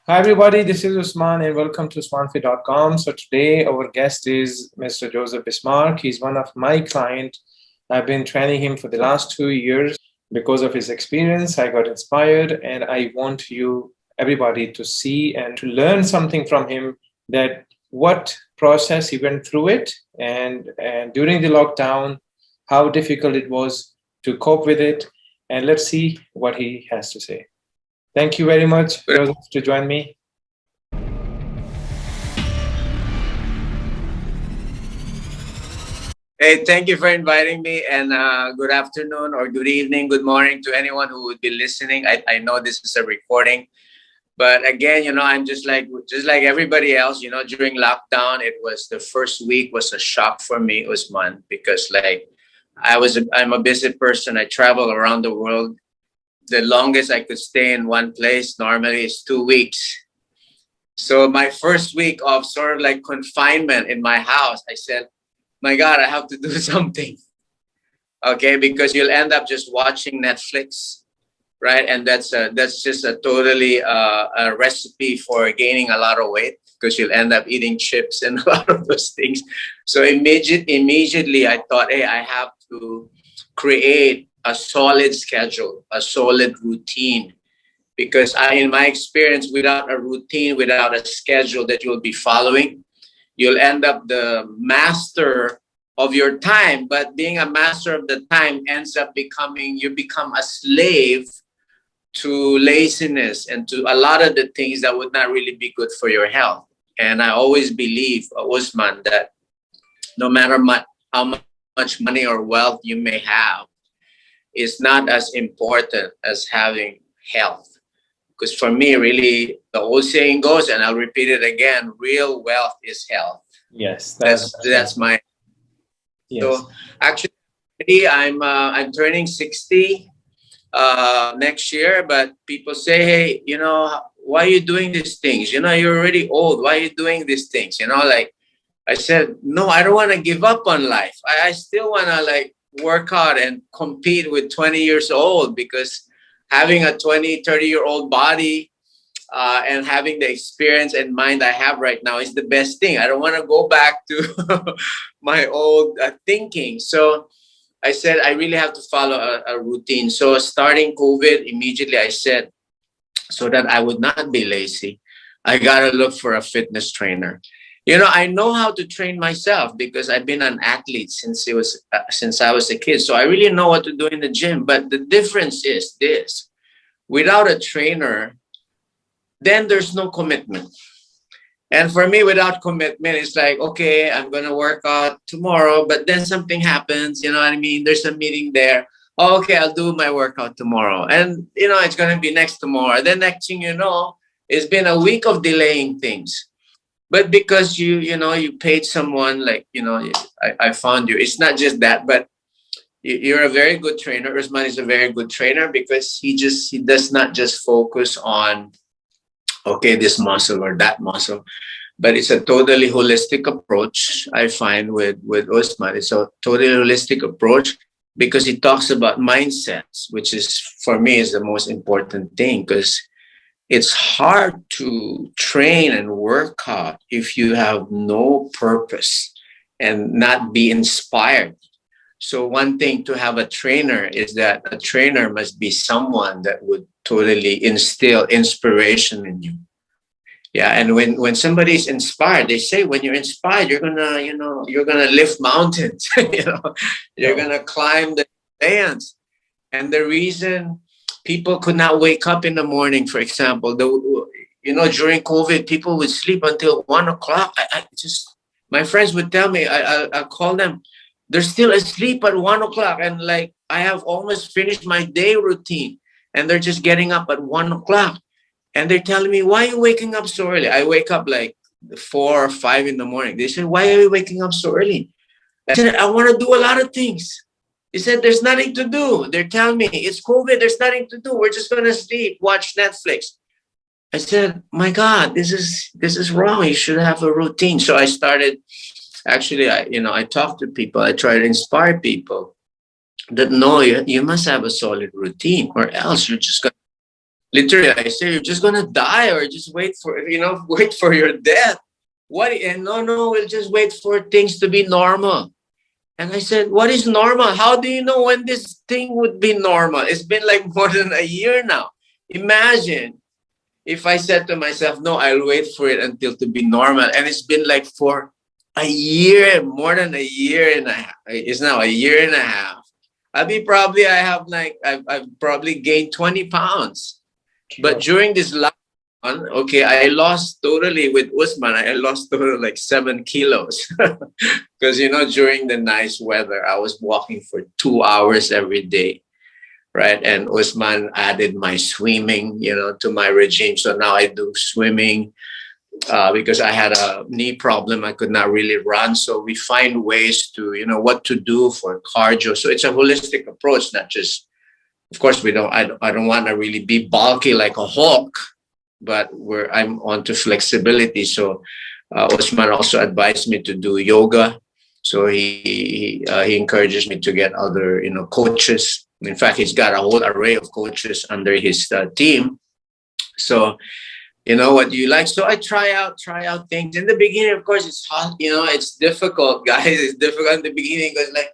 Hi everybody, this is Usman and welcome to usmanfi.com. So today our guest is Mr. Joseph Bismark. He's one of my clients. I've been training him for the last 2 years. Because of his experience, I got inspired and I want you everybody to see and to learn something from him, that what process he went through it, and during the lockdown, how difficult it was to cope with it. And let's see what he has to say. Thank you very much, Joseph, to join me. Hey, thank you for inviting me, and good afternoon or good evening, good morning to anyone who would be listening. I know this is a recording, but again, I'm just like everybody else. During lockdown, it was the first week was a shock for me, Usman, because I'm a busy person. I travel around the world. The longest I could stay in one place normally is 2 weeks. So my first week of sort of like confinement in my house, I said, my God, I have to do something. Okay, because you'll end up just watching Netflix, right? And that's just a totally a recipe for gaining a lot of weight, because you'll end up eating chips and a lot of those things. So immediately I thought, hey, I have to create a solid schedule, a solid routine, because in my experience, without a routine, without a schedule that you'll be following, you'll end up the master of your time. But being a master of the time ends up becoming, you become a slave to laziness and to a lot of the things that would not really be good for your health. And I always believe, Usman, that no matter how much money or wealth you may have, is not as important as having health. Because for me, really, the old saying goes, and I'll repeat it again: real wealth is health. Yes, That's my. yes. So actually, I'm turning 60 next year, but people say, hey, why are you doing these things? You're already old. Why are you doing these things? Like I said, no, I don't want to give up on life. I still want to like work hard and compete with 20 years old, because having a 20, 30-year-old body and having the experience and mind I have right now is the best thing. I don't want to go back to my old thinking. So I said, I really have to follow a routine. So starting COVID, immediately I said, so that I would not be lazy, I got to look for a fitness trainer. I know how to train myself because I've been an athlete since I was a kid. So I really know what to do in the gym. But the difference is this: without a trainer, then there's no commitment. And for me, without commitment, it's like, okay, I'm going to work out tomorrow, but then something happens, you know what I mean? There's a meeting there. Oh, okay, I'll do my workout tomorrow. And, it's going to be next tomorrow. Then next thing you know, it's been a week of delaying things. But because you paid someone, like, I found you. It's not just that, but you're a very good trainer. Usman is a very good trainer, because he does not just focus on, okay, this muscle or that muscle, but it's a totally holistic approach. I find with Usman, it's a totally holistic approach, because he talks about mindsets, which is, for me, is the most important thing, because it's hard to train and work out if you have no purpose and not be inspired. So one thing to have a trainer is that a trainer must be someone that would totally instill inspiration in you. Yeah, and when somebody is inspired, they say when you're inspired, you're gonna lift mountains. You're Oh, gonna climb the lands. And the reason people could not wake up in the morning, for example, during COVID, people would sleep until 1 o'clock. I just My friends would tell me, I call them, they're still asleep at 1 o'clock, and like I have almost finished my day routine, and they're just getting up at 1 o'clock. And they're telling me, why are you waking up so early? I wake up like 4 or 5 in the morning. They said, why are you waking up so early? I said, I want to do a lot of things. He said, there's nothing to do. They're telling me it's COVID. There's nothing to do. We're just going to sleep, watch Netflix. I said, my God, this is wrong. You should have a routine. So I started, actually, I talk to people. I try to inspire people that no, you must have a solid routine, or else you're just going Literally, I say, you're just gonna die, or just wait for, wait for your death. What? And no, we'll just wait for things to be normal. And I said, what is normal? How do you know when this thing would be normal? It's been like more than a year now. Imagine if I said to myself, no, I'll wait for it until to be normal. And it's been like for a year, more than a year and a half. It's now a year and a half. I've probably gained 20 pounds. But Sure. during this last one, okay, I lost totally with Usman. I lost total like 7 kilos. Because, during the nice weather, I was walking for 2 hours every day. Right. And Usman added my swimming, to my regime. So now I do swimming because I had a knee problem. I could not really run. So we find ways to, what to do for cardio. So it's a holistic approach, not just, of course, I don't want to really be bulky like a Hulk, but I'm onto flexibility. So Usman also advised me to do yoga. So he encourages me to get other, coaches. In fact, he's got a whole array of coaches under his team. So, what do you like? So I try out things. In the beginning, of course, it's hard. It's difficult, guys. It's difficult in the beginning because like,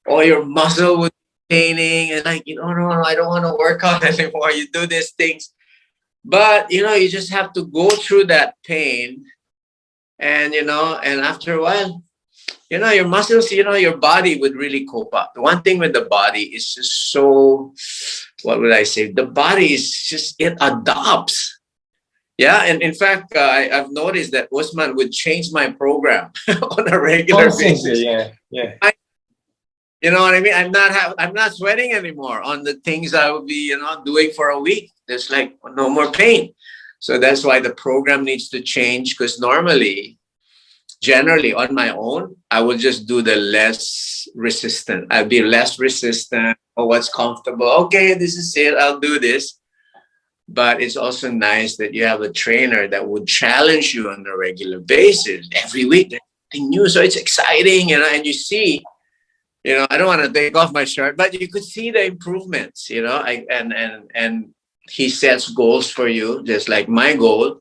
all your muscle would be paining and like, no, I don't want to work out anymore. You do these things. But, you just have to go through that pain. And, and after a while, your muscles, your body would really cope up. The one thing with the body is just so, what would I say? The body is just, it adopts. Yeah. And in fact, I've noticed that Usman would change my program on a regular basis. Yeah. You know what I mean? I'm not sweating anymore on the things I would be, doing for a week. There's like no more pain. So that's why the program needs to change, because generally on my own, I will just do the less resistant. I'll be less resistant or what's comfortable. Okay, this is it. I'll do this. But it's also nice that you have a trainer that would challenge you on a regular basis. Every week, there's something new. So it's exciting, and you see, I don't want to take off my shirt, but you could see the improvements, and he sets goals for you. Just like my goal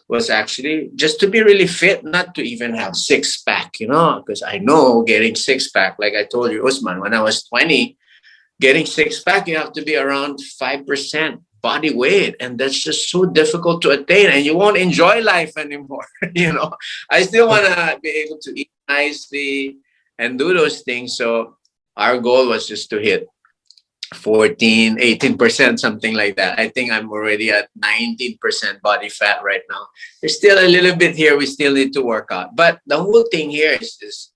was actually just to be really fit, not to even have six pack, because I know getting six pack, like I told you, Usman, when I was 20, getting six pack, you have to be around 5% body weight. And that's just so difficult to attain, and you won't enjoy life anymore. I still want to be able to eat nicely and do those things. So our goal was just to hit 14, 18%, something like that. I think I'm already at 19% body fat right now. There's still a little bit here we still need to work out. But the whole thing here is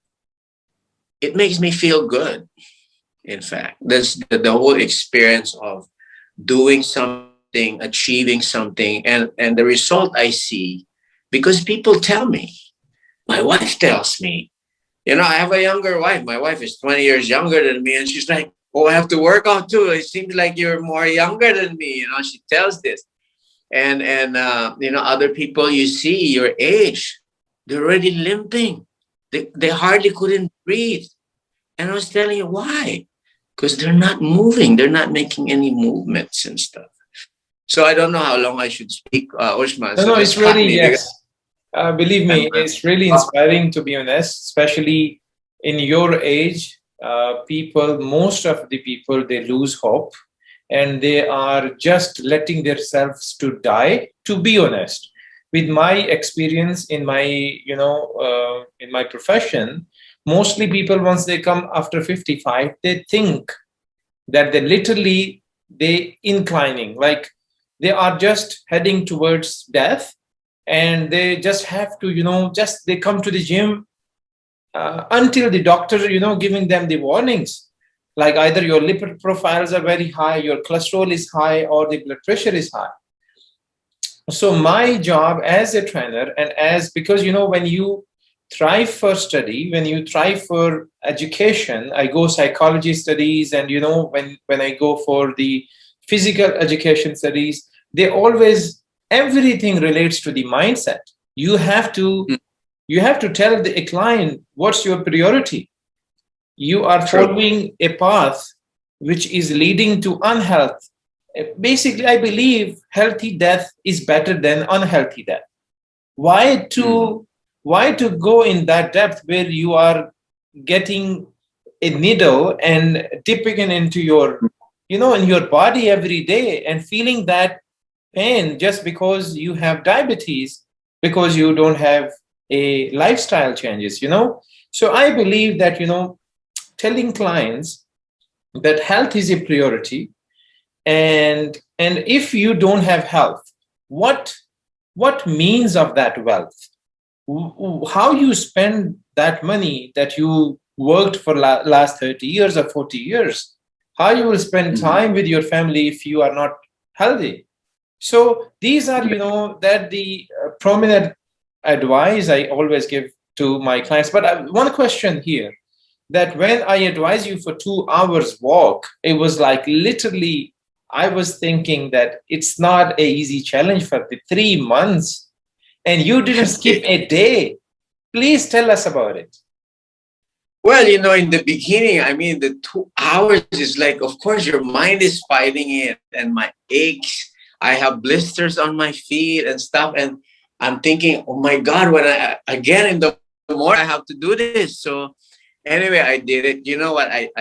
it makes me feel good. In fact, that's the whole experience of doing something, achieving something, and the result I see, because people tell me, my wife tells me, I have a younger wife. My wife is 20 years younger than me. And she's like, oh, I have to work out too. It seems like you're more younger than me. She tells this. And other people you see your age, they're already limping. They hardly couldn't breathe. And I was telling you why? Because they're not moving. They're not making any movements and stuff. So I don't know how long I should speak, Usman. No, So no, just it's cut really, me. yes. Believe me, it's really inspiring, to be honest, especially in your age. Most of the people, they lose hope and they are just letting themselves to die, to be honest. With my experience in my, in my profession, mostly people, once they come after 55, they think that they inclining, like they are just heading towards death, and they just have to, they come to the gym until the doctor, giving them the warnings, like either your lipid profiles are very high, your cholesterol is high, or the blood pressure is high. So my job as a trainer, because, when you thrive for study, when you thrive for education, I go psychology studies, and, when I go for the physical education studies, they always, everything relates to the mindset. You have to tell the client what's your priority. You are following a path which is leading to unhealth, basically, I believe healthy death is better than unhealthy death. Why to go in that depth where you are getting a needle and dipping it into your, in your body every day and feeling that pain just because you have diabetes, because you don't have a lifestyle changes. So I believe that, telling clients that health is a priority, and if you don't have health, what means of that wealth, how you spend that money that you worked for last 30 years or 40 years, how you will spend time with your family if you are not healthy. So these are, that the prominent advice I always give to my clients. But one question here, that when I advise you for 2 hours walk, it was like literally, I was thinking that it's not a easy challenge for the 3 months, and you didn't skip a day. Please tell us about it. Well, in the beginning, I mean, the 2 hours is like, of course, your mind is fighting it, and my aches. I have blisters on my feet and stuff, and I'm thinking, oh my God, when I again in the morning I have to do this. So anyway, I did it. You know what? I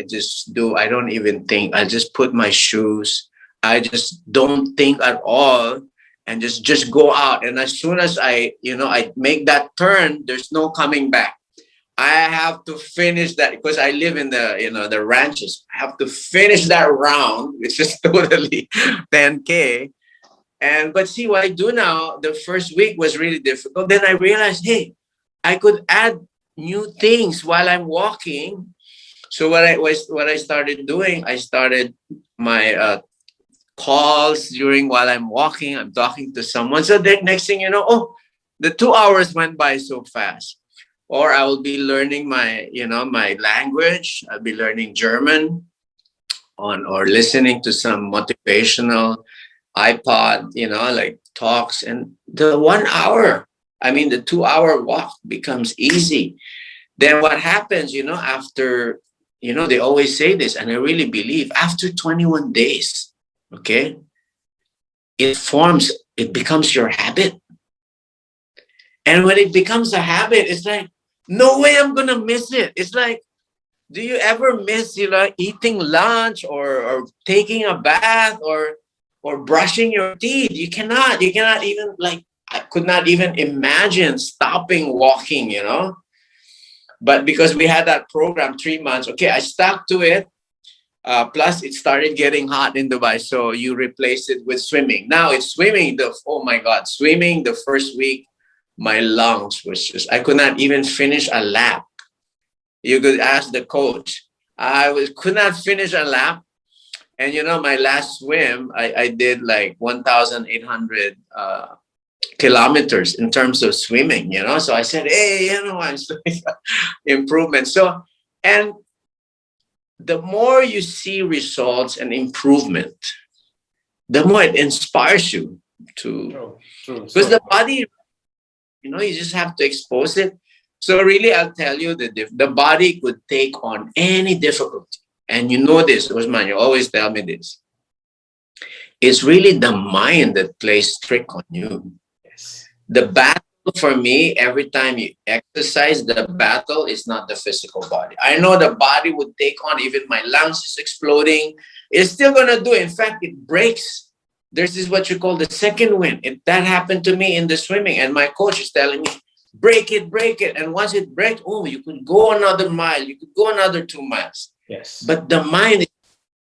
just do. I don't even think. I just put my shoes. I just don't think at all, and just go out. And as soon as I make that turn, there's no coming back. I have to finish that because I live in the ranches. I have to finish that round, which is totally 10K. But see what I do now, the first week was really difficult. Then I realized, hey, I could add new things while I'm walking. So what I started doing, I started my calls during while I'm walking. I'm talking to someone. So the next thing you know, oh, the 2 hours went by so fast. Or I will be learning my language. I'll be learning German or listening to some motivational iPod, like talks. And the 1 hour, I mean, the 2 hour walk becomes easy. Then what happens, after, they always say this, and I really believe after 21 days, okay, it becomes your habit. And when it becomes a habit, it's like, no way I'm going to miss it. It's like, do you ever miss, eating lunch or taking a bath or brushing your teeth? You cannot even like, I could not even imagine stopping walking. But because we had that program 3 months, okay, I stuck to it. Plus, it started getting hot in Dubai, so you replace it with swimming. Now it's swimming. Oh my God, swimming the first week, my lungs was I could not even finish a lap. You could ask the coach. Could not finish a lap. And my last swim, I did like 1,800 kilometers in terms of swimming. So I said, hey, I'm improvement. So, and the more you see results and improvement, the more it inspires you to, because the body, you just have to expose it. So really, I'll tell you that the body could take on any difficulty. And this, Usman, you always tell me this. It's really the mind that plays trick on you. Yes. The battle for me, every time you exercise, the battle is not the physical body. I know the body would take on, even my lungs is exploding. It's still going to do it. In fact, it breaks. There's this what you call the second wind. That happened to me in the swimming. And my coach is telling me, break it. And once it breaks, oh, you could go another mile. You could go another 2 miles. Yes. But the mind is,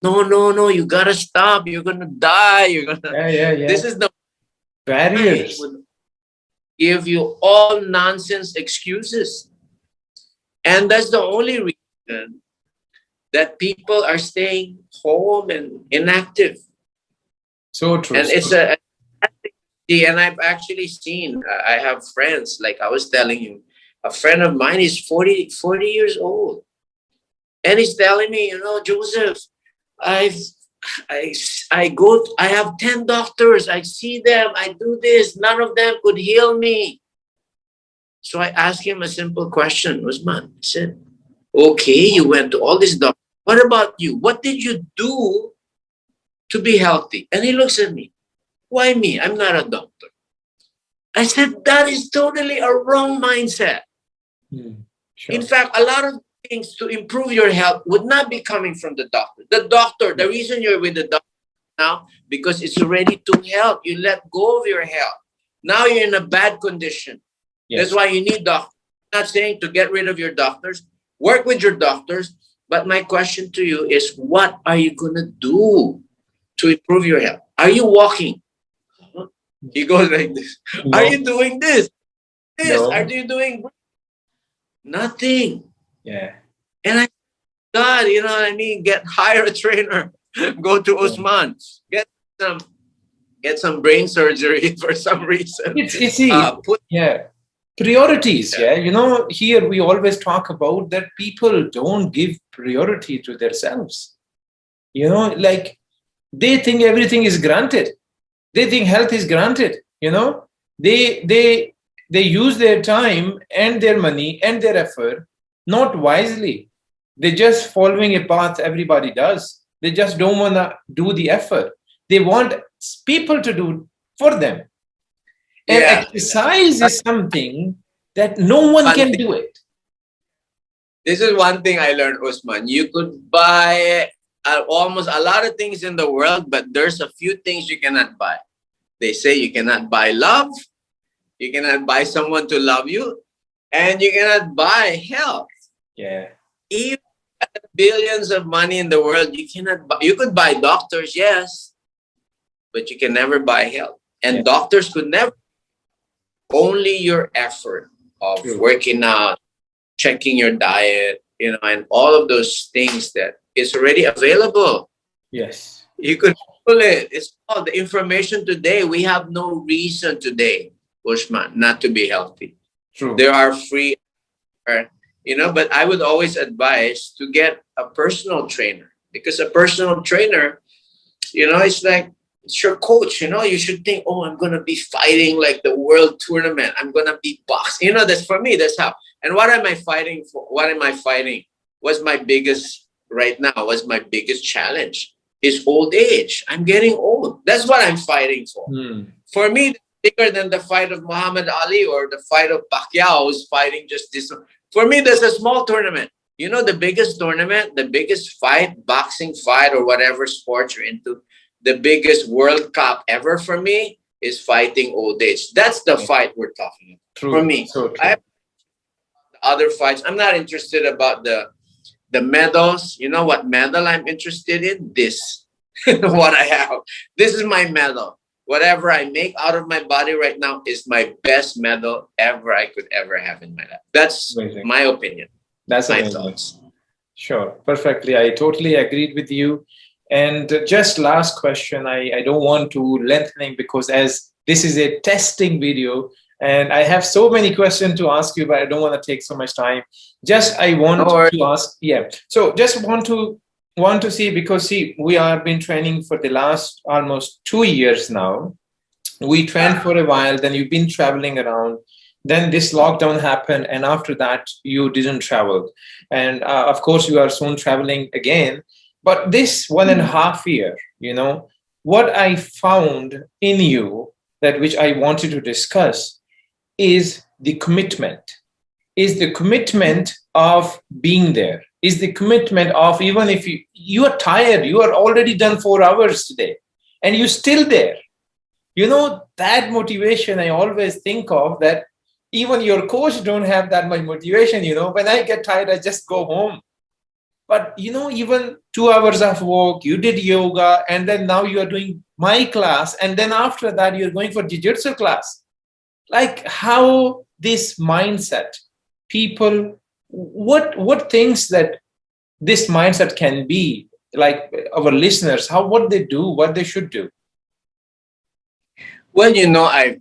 no, you got to stop. You're going to die. You're going to. Yeah. This is the barriers. Give you all nonsense excuses. And that's the only reason that people are staying home and inactive. So true. And it's and I've actually seen, I have friends, like I was telling you, a friend of mine is 40 years old. And he's telling me, Joseph, I have 10 doctors. I see them. I do this. None of them could heal me. So I asked him a simple question, Usman. I said, okay, you went to all these doctors. What about you? What did you do to be healthy? And he looks at me. Why me? I'm not a doctor. I said, that is totally a wrong mindset. Sure. In fact, a lot of things to improve your health would not be coming from the doctor. The reason you're with the doctor now, because it's already to help. You let go of your health. Now you're in a bad condition. Yes. That's why you need doctors. I'm not saying to get rid of your doctors. Work with your doctors. But my question to you is, what are you going to do to improve your health? Are you walking? He goes like this. No. Are you doing this? No. Are you doing nothing? Yeah. And I, God, you know what I mean? Hire a trainer. Go to Usman. Get some brain surgery for some reason. Yeah. Priorities. Yeah. You know, here we always talk about that people don't give priority to themselves. You know, like they think everything is granted. They think health is granted. You know, they use their time and their money and their effort not wisely. They're just following a path everybody does. They just don't want to do the effort. They want people to do for them. And exercise is something that no one can do it. This is one thing I learned, Usman. You could buy almost a lot of things in the world, but there's a few things you cannot buy. They say you cannot buy love, you cannot buy someone to love you, and you cannot buy health. Yeah. Even billions of money in the world, you cannot buy. You could buy doctors, yes, but you can never buy health. And doctors could never. Only your effort of working out, checking your diet, you know, and all of those things that is already available. Yes. You could pull it. It's all the information today. We have no reason today, Usman, not to be healthy. True. There are free, you know, but I would always advise to get a personal trainer, because a personal trainer, you know, it's like, it's your coach, you know. You should think, oh, I'm going to be fighting like the world tournament. I'm going to be boxing. You know, that's for me, that's how. And what am I fighting for? What am I fighting? What's my biggest, right now, what's my biggest challenge? Is old age. I'm getting old. That's what I'm fighting for. For me, bigger than the fight of Muhammad Ali or the fight of Pacquiao, who's fighting just this. For me, that's a small tournament. You know, the biggest tournament, the biggest fight, boxing fight or whatever sport you're into, the biggest World Cup ever for me is fighting old age. That's the fight we're talking about. True. For me. So true. I have other fights. I'm not interested about the medals. You know what medal I'm interested in? This. What I have. This is my medal. Whatever I make out of my body right now is my best medal ever I could ever have in my life. That's amazing. My opinion. That's my amazing. thoughts. Sure. Perfectly. I totally agreed with you. And just last question, I don't want to lengthening because as this is a testing video and I have so many questions to ask you, but I don't want to take so much time. Just I want to ask, So just want to see, because see, we have been training for the last almost 2 years now. We trained for a while, then you've been traveling around. Then this lockdown happened, and after that, you didn't travel. And of course, you are soon traveling again. But this 1.5 year, you know, what I found in you that which I wanted to discuss is the commitment. Is the commitment of being there. Is the commitment of, even if you are tired, you are already done 4 hours today, and you're still there. You know, that motivation I always think of, that even your coach don't have that much motivation. You know, when I get tired, I just go home. But, you know, even 2 hours of walk, you did yoga, and then now you are doing my class. And then after that, you're going for jiu-jitsu class. Like how this mindset, people, what things that this mindset can be, like our listeners, what they do, what they should do. Well, you know, I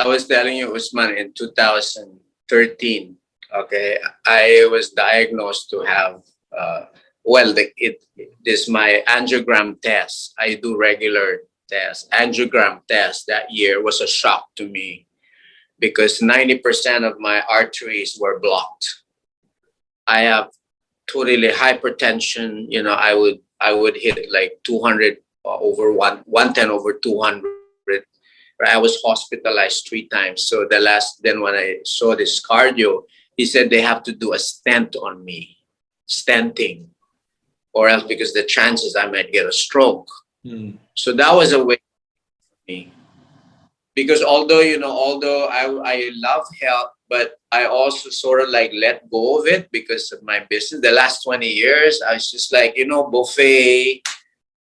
was telling you, Usman, in 2013, okay, I was diagnosed to have, this my angiogram test. I do regular tests. Angiogram test that year was a shock to me because 90% of my arteries were blocked. I have totally hypertension. You know, I would hit like 200 over 110 over 200. I was hospitalized 3 times. So then when I saw this cardio, he said they have to do a stent on me, stenting, or else because the chances I might get a stroke. So that was a way for me. Because although I love health, but I also sort of like let go of it because of my business. The last 20 years, I was just like, buffet,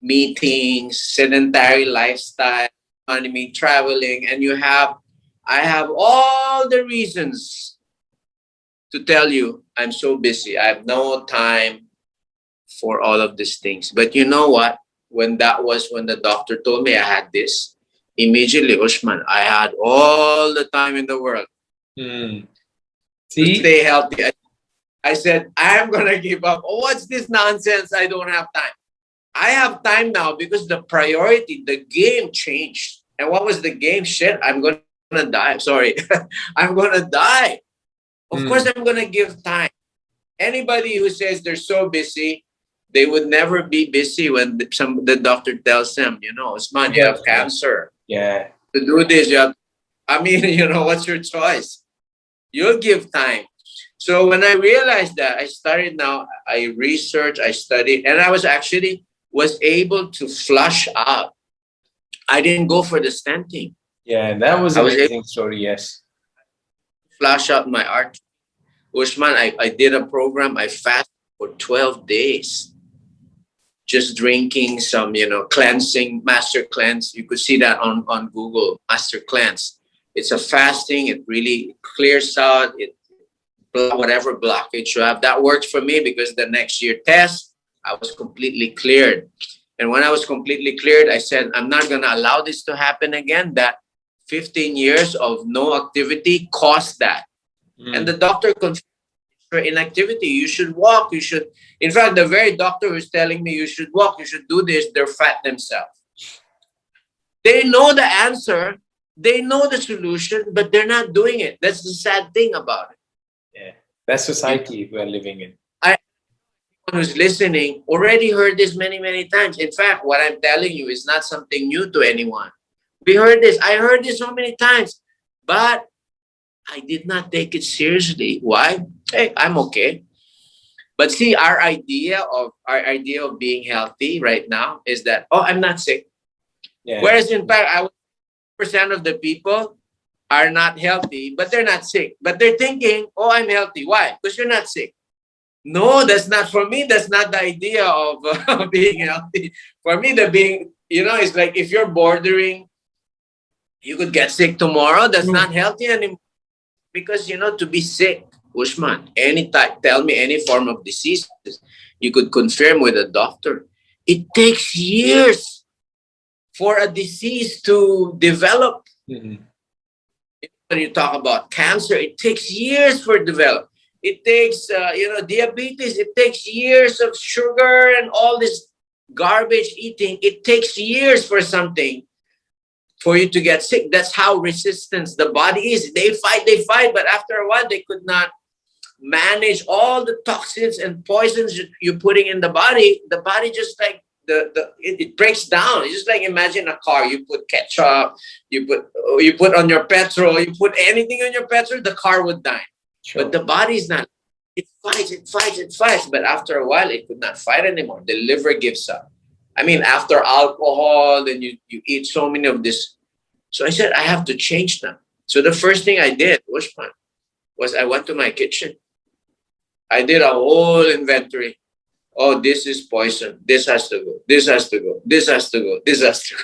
meetings, sedentary lifestyle, economy, traveling, and I have all the reasons to tell you I'm so busy. I have no time for all of these things. But you know what? When the doctor told me I had this, immediately, Ushman, I had all the time in the world to See? stay healthy. I said, I'm going to give up. Oh, what's this nonsense? I don't have time. I have time now because the priority, the game changed. And what was the game? Shit, I'm going to die. Sorry. I'm going to die. Of course, I'm going to give time. Anybody who says they're so busy, they would never be busy when the doctor tells them, Usman, you have cancer. Yeah. To do this, what's your choice? You'll give time. So when I realized that, I researched, I studied, and I was able to flush out. I didn't go for the stenting. Yeah, that was an amazing story, yes. Flush out my artery. Ushman, I did a program, I fasted for 12 days. Just drinking some, cleansing, master cleanse. You could see that on Google, master cleanse. It's a fasting. It really clears out whatever blockage you have. That worked for me because the next year test, I was completely cleared. And when I was completely cleared, I said, I'm not going to allow this to happen again. That 15 years of no activity caused that. And the doctor confirmed inactivity. You should walk. In fact, the very doctor who's telling me you should walk, you should do this, they're fat themselves. They know the answer. They know the solution, but they're not doing it. That's the sad thing about it. Yeah, that's society we're living in. Anyone who's listening already heard this many, many times. In fact, what I'm telling you is not something new to anyone. We heard this. I heard this so many times, but I did not take it seriously. Why? Hey, I'm okay. But see, our idea of being healthy right now is that, I'm not sick. Yeah. Whereas in fact, 1% of the people are not healthy, but they're not sick. But they're thinking, I'm healthy. Why? Because you're not sick. No, that's not for me. That's not the idea of being healthy. For me, it's like if you're bordering, you could get sick tomorrow. That's not healthy anymore. Because, to be sick, Ushman, tell me any form of disease, you could confirm with a doctor. It takes years for a disease to develop. When you talk about cancer, it takes years for it to develop. It takes, diabetes, it takes years of sugar and all this garbage eating. It takes years for something for you to get sick. That's how resistant the body is. They fight, but after a while, they could not manage all the toxins and poisons you're putting in the body. The body just like it breaks down. It's just like imagine a car. You put ketchup, you put on your petrol, you put anything on your petrol, the car would die. Sure. But the body's not. It fights. But after a while, it could not fight anymore. The liver gives up. I mean, after alcohol, then you eat so many of this. So I said, I have to change them. So the first thing I did, Ushman, was I went to my kitchen. I did a whole inventory. Oh, this is poison. This has to go. This has to go. This has to go. This has to go.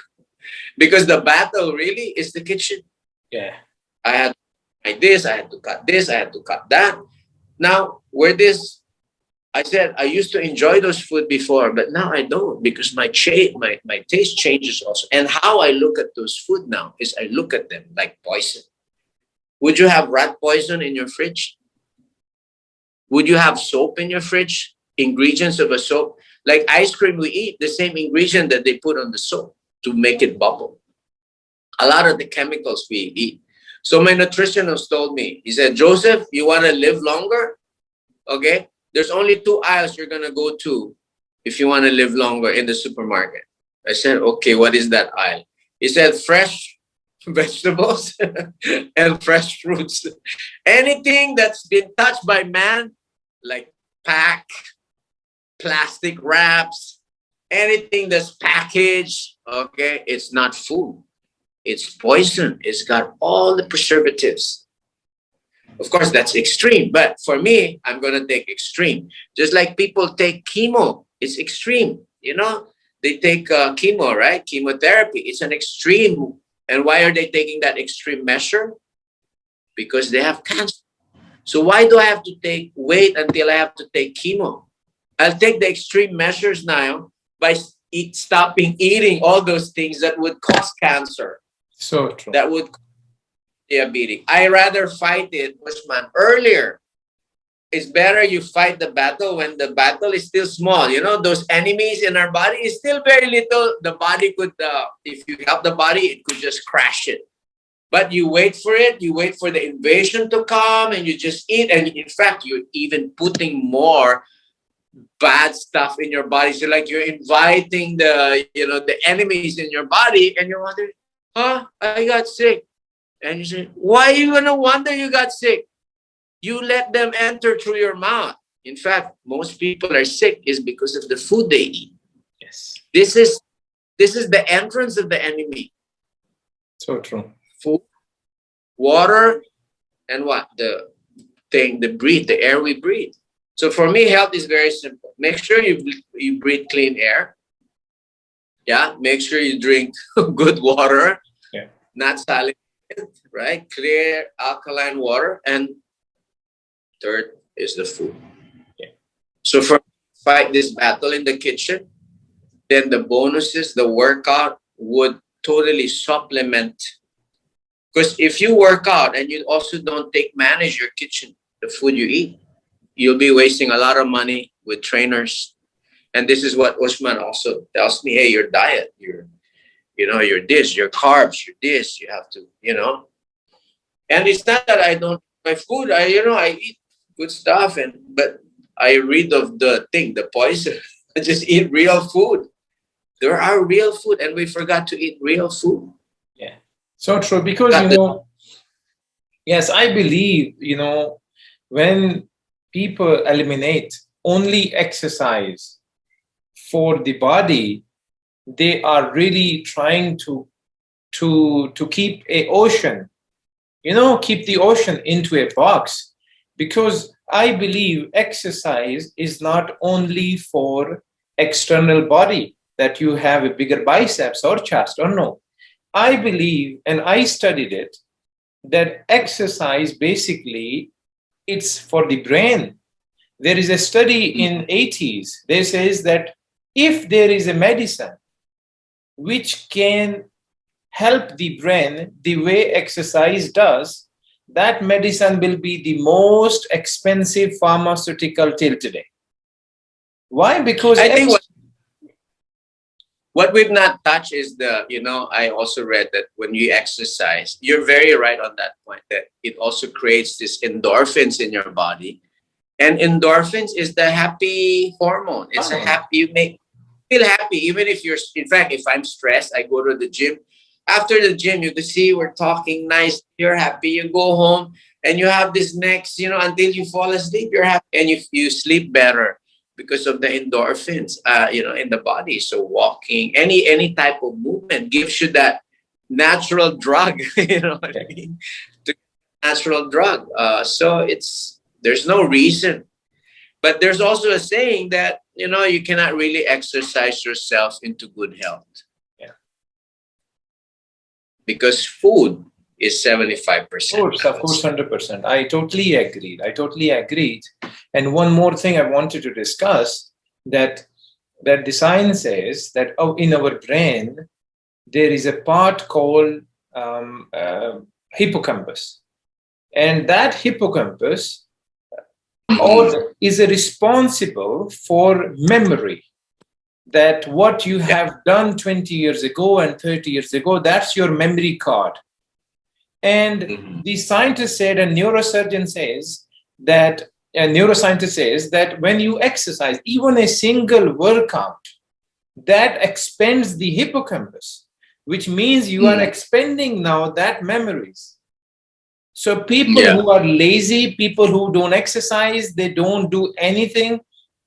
Because the battle really is the kitchen. Yeah. I had to make this. I had to cut this. I had to cut that. Now, I said I used to enjoy those food before, but now I don't because my taste changes also. And how I look at those food now is I look at them like poison. Would you have rat poison in your fridge? Would you have soap in your fridge? Ingredients of a soap? Like ice cream we eat, the same ingredient that they put on the soap to make it bubble. A lot of the chemicals we eat. So my nutritionist told me, he said, Joseph, you want to live longer? Okay. There's only 2 aisles you're going to go to if you want to live longer in the supermarket. I said, okay, what is that aisle? He said, fresh vegetables and fresh fruits. Anything that's been touched by man, like pack, plastic wraps, anything that's packaged, okay, it's not food. It's poison. It's got all the preservatives. Of course, that's extreme. But for me, I'm going to take extreme. Just like people take chemo, it's extreme. You know, they take chemo, right? Chemotherapy. It's an extreme. And why are they taking that extreme measure? Because they have cancer. So why do I have to wait until I have to take chemo? I'll take the extreme measures now by stopping eating all those things that would cause cancer. So true. That would diabetic. I rather fight it, Usman, earlier. It's better you fight the battle when the battle is still small. You know, those enemies in our body is still very little. The body could, if you help the body, it could just crash it. But you wait for it. You wait for the invasion to come, and you just eat. And in fact, you're even putting more bad stuff in your body. So like you're inviting the enemies in your body, and you're wondering, I got sick. And you say, why are you going to wonder you got sick? You let them enter through your mouth. In fact, most people are sick is because of the food they eat. Yes. This is the entrance of the enemy. So true. Food, water, and what? The air we breathe. So for me, health is very simple. Make sure you breathe clean air. Yeah. Make sure you drink good water. Yeah. Not salad. Right? Clear alkaline water. And third is the food. Yeah. So for fight this battle in the kitchen, then the bonuses, the workout would totally supplement. Because if you work out and you also don't manage your kitchen, the food you eat, you'll be wasting a lot of money with trainers. And this is what Usman also tells me, hey, your diet, your this, your carbs, your this, you have to, And it's not that I don't my food. I eat good stuff, but I read of the poison. I just eat real food. There are real food, and we forgot to eat real food. Yeah, so true. Because yes, I believe when people eliminate only exercise for the body, they are really trying to keep a ocean, keep the ocean into a box. Because I believe exercise is not only for external body, that you have a bigger biceps or chest, or no. I believe, and I studied it, that exercise basically it's for the brain. There is a study in 80s. They says that if there is a medicine which can help the brain the way exercise does, that medicine will be the most expensive pharmaceutical till today. Why? Because I think what we've not touched is I also read that when you exercise, you're very right on that point, that it also creates this endorphins in your body. And endorphins is the happy hormone. It's you feel happy, even if if I'm stressed, I go to the gym. After the gym, you can see we're talking nice, you're happy, you go home and you have this next, until you fall asleep, you're happy and you sleep better because of the endorphins, in the body. So walking, any type of movement gives you that natural drug, you know what I mean? Natural drug. So there's no reason. But there's also a saying that, you cannot really exercise yourself into good health. Yeah. Because food is 75%. Of course, 100%. I totally agreed. And one more thing I wanted to discuss, that the science says that in our brain, there is a part called hippocampus. And that hippocampus is responsible for memory. That what you have done 20 years ago and 30 years ago, that's your memory card. And the scientist said, and neuroscientist says that when you exercise, even a single workout, that expands the hippocampus, which means you are expending now that memories. So people who are lazy, people who don't exercise, they don't do anything,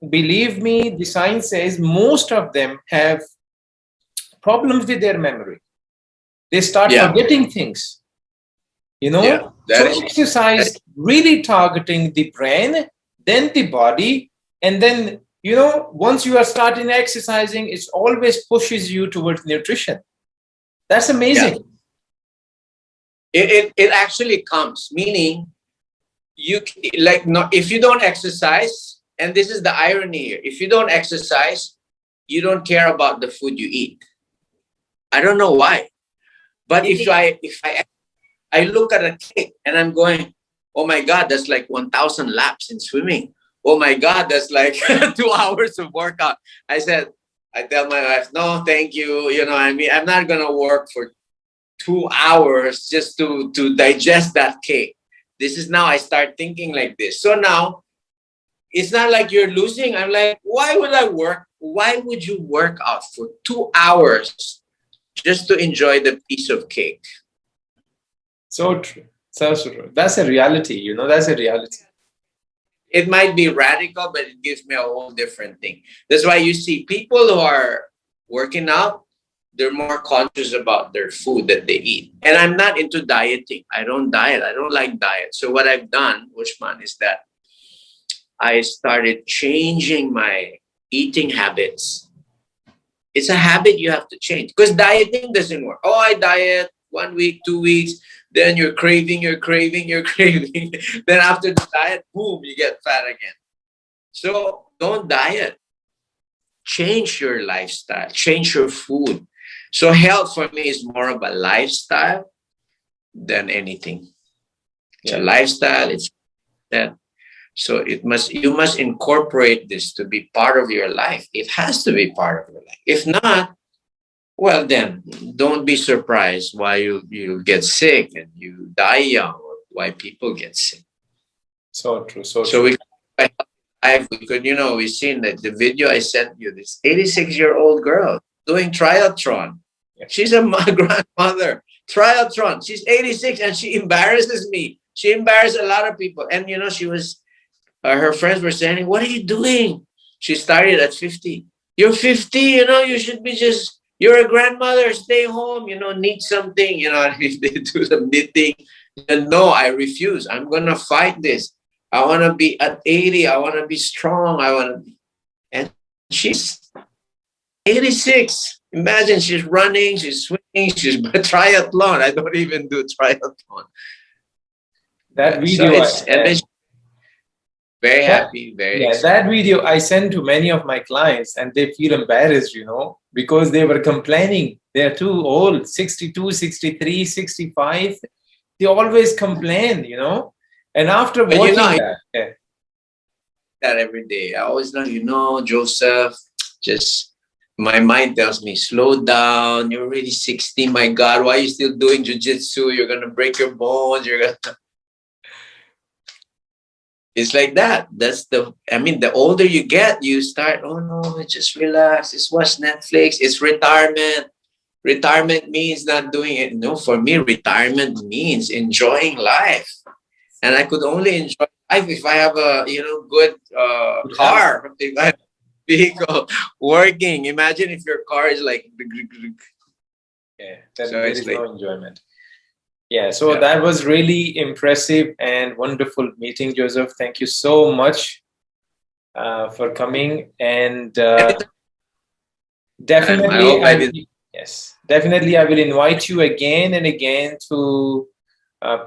believe me, the science says most of them have problems with their memory. They start forgetting things, So exercise really targeting the brain, then the body, and then, once you are starting exercising, it always pushes you towards nutrition. That's amazing. It actually comes, meaning if you don't exercise, and this is the irony here, if you don't exercise, you don't care about the food you eat. I don't know why, but if I look at a cake and I'm going, oh my God, that's like 1,000 laps in swimming. Oh my God, that's like 2 hours of workout. I tell my wife, no, thank you. I'm not gonna work for 2 hours just to digest that cake. This is now I start thinking like this. So now it's not like you're losing. I'm like, why would I work? Why would you work out for 2 hours just to enjoy the piece of cake? So true. So true. That's a reality, that's a reality. It might be radical, but it gives me a whole different thing. That's why you see people who are working out, they're more conscious about their food that they eat. And I'm not into dieting. I don't diet. I don't like diet. So what I've done, Ushman, is that I started changing my eating habits. It's a habit you have to change, because dieting doesn't work. Oh, I diet 1 week, 2 weeks, then you're craving. Then after the diet, boom, you get fat again. So don't diet. Change your lifestyle, change your food. So health for me is more of a lifestyle than anything. It's a lifestyle. It's that. So you must incorporate this to be part of your life. It has to be part of your life. If not, well, then don't be surprised why you get sick and you die young, or why people get sick. So true. So true. We could, we've seen that the video I sent you, this 86-year-old girl doing triathlon. She's a grandmother. Triathlon. She's 86 and she embarrasses me. She embarrassed a lot of people. And, she was, her friends were saying, what are you doing? She started at 50. You're 50, you should be you're a grandmother, stay home, knit something, if they do some knitting. No, I refuse. I'm going to fight this. I want to be at 80. I want to be strong. And she's 86. Imagine, she's running, she's swimming, she's triathlon. I don't even do triathlon. That video, very happy, very excited. That video I sent to many of my clients, and they feel embarrassed, because they were complaining. They're too old, 62, 63, 65. They always complain, And after watching that every day, I always know, Joseph, just my mind tells me, slow down. You're already 60. My God, why are you still doing jiu-jitsu? You're going to break your bones. It's like that. The older you get, you start, oh no, just relax. Just watch Netflix. It's retirement. Retirement means not doing it. No, for me, retirement means enjoying life. And I could only enjoy life if I have a, good car, if I have a vehicle working. Imagine if your car is like, then there is no enjoyment. So that was really impressive and wonderful meeting, Joseph. Thank you so much for coming. And definitely, definitely I will invite you again and again to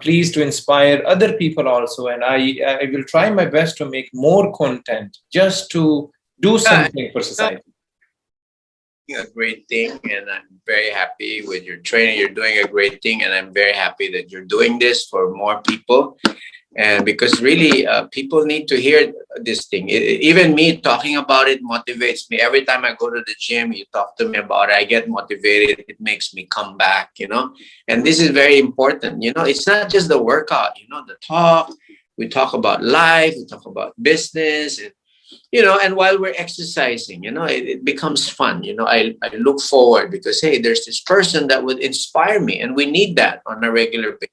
please to inspire other people also. And I will try my best to make more content just to do something for society. A great thing, and I'm very happy with your training. You're doing a great thing, and I'm very happy that you're doing this for more people. And because really, people need to hear this thing. Even me talking about it motivates me. Every time I go to the gym, you talk to me about it, I get motivated. It makes me come back, And this is very important. It's not just the workout, the talk. We talk about life. We talk about business. and while we're exercising, it becomes fun. I look forward because, hey, there's this person that would inspire me, and we need that on a regular basis.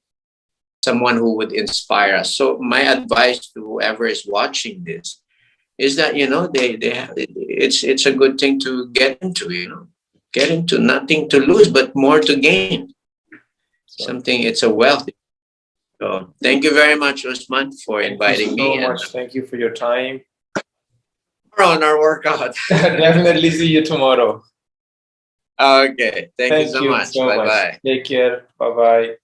Someone who would inspire us. So my advice to whoever is watching this is that, they have, it's a good thing to get into nothing to lose, but more to gain. Something, it's a wealth. So thank you very much, Usman, for inviting me. Thank you so much. Thank you for your time. On our workout. Definitely see you tomorrow. Okay. Thank you so much. Bye-bye. Take care. Bye-bye.